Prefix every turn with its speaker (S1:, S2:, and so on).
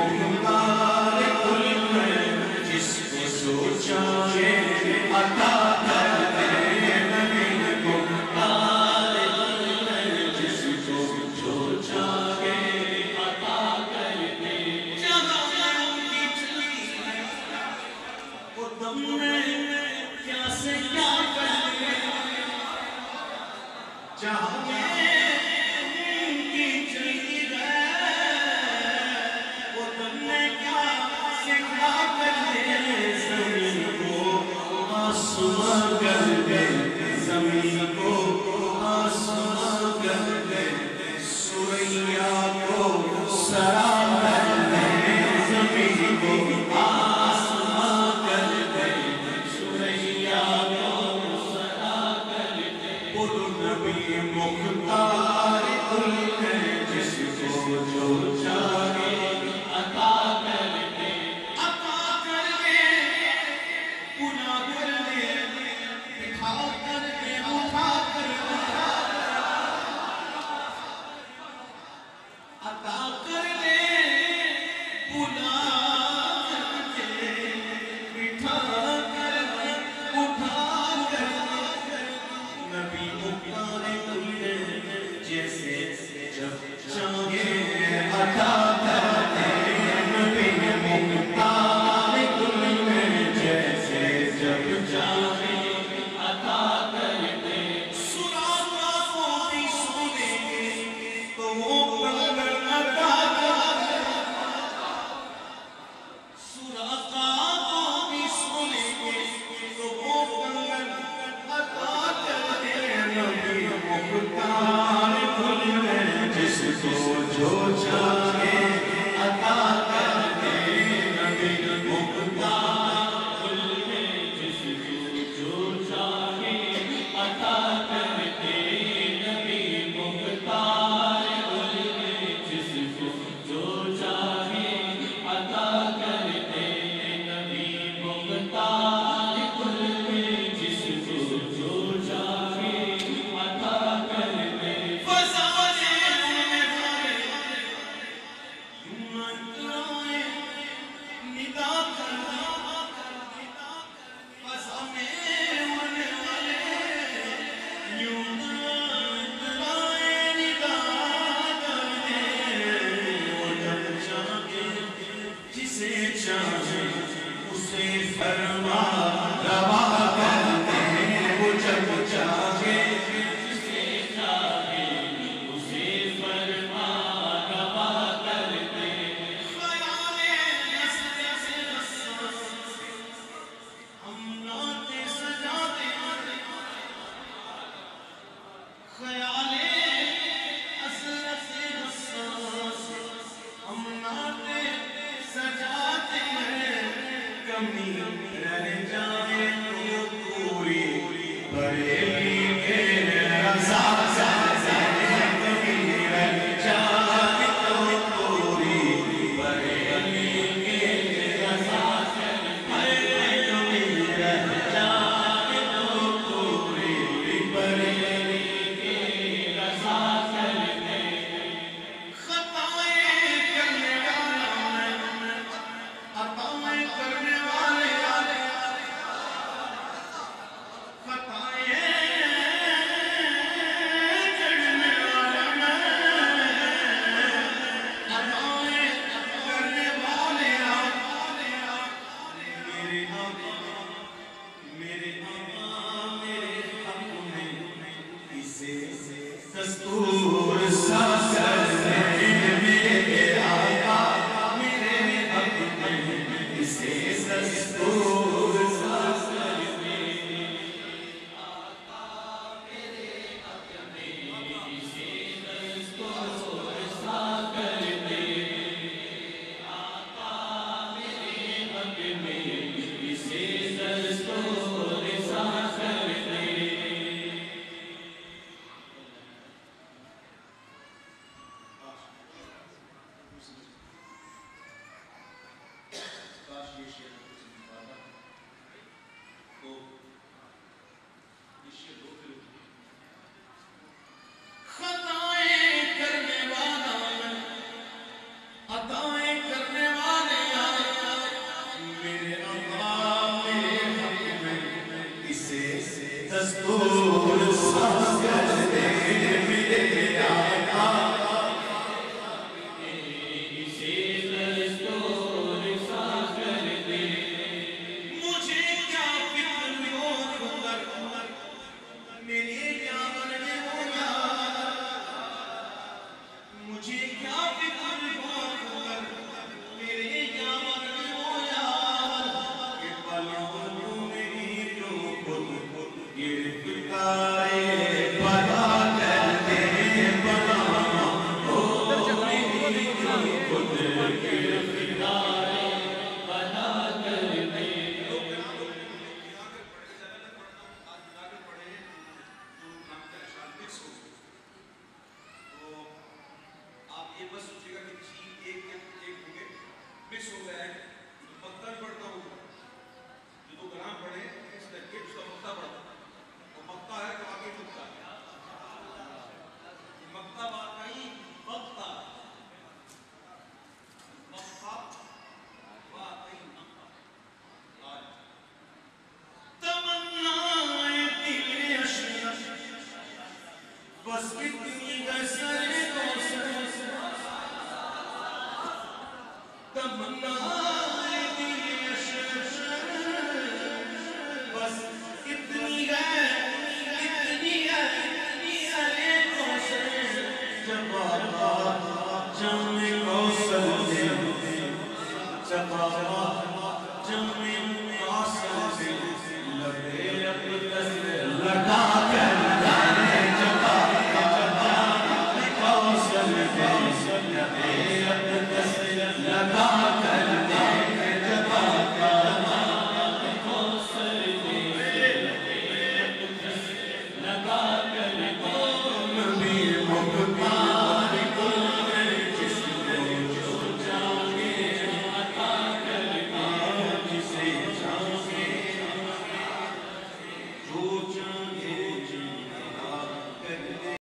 S1: مختار کل ہے جس کو جو چاہے عطا کر دے نبی مختار کل ہے جس کو جو چاہے عطا کر دے جہاں ان کی چلی ہے وہ دم میں کیا سے کیا کر دے جہاں آسمان کر دے زمین کو آسمان کر دے سوریا کو سرا کر دے زمین کو آسمان کر دے سوریا کو سرا کر دے وہ نبی مختار کل ہے جس کو جو چاہے عطا کر دے عطا کر دے پناہ کر دے اٹھا کر دے اٹھا کر دے عطا کر دے پناہ کر دے اٹھا کر دے اٹھا کر دے نبی مختار کل ہے جیسے جب چاہے عطا کر دے نبی مختار کل ہے جیسے جب چاہے عطا کر دے سراغا کو بھی سنے تو وہ کنگن عطا کر دے سراغا کو بھی سنے تو وہ کنگن عطا کر دے نبی مختار کل ہے جس کو جو چاہے مجھے کیا فکر بات کر میرے یار وہ یار کہ پلوں میں جو خود گرفتارے بنا کرتے بنا ہو میری جو خود گرفتارے بنا کرتے آپ یہ بس سوچیے گا کہ چین ایک ہو گئے مکس ہو گیا ہے تو مکتا بھی پڑھتا ہوگا جو تو گرام پڑھے اس طریقے اس کا مکتا پڑھتا وہ مکتا ہے تو آگے مکتا ہے مکتا واقعی مکتا مکتا واقعی مکتا تمنا دل اشرف بس کتنی گسر تمنا دل اشرف بس کتنی ہے سرے کوثر جب آباد جم کوثر دے جب آباد جم کوثر دے لبے اقدس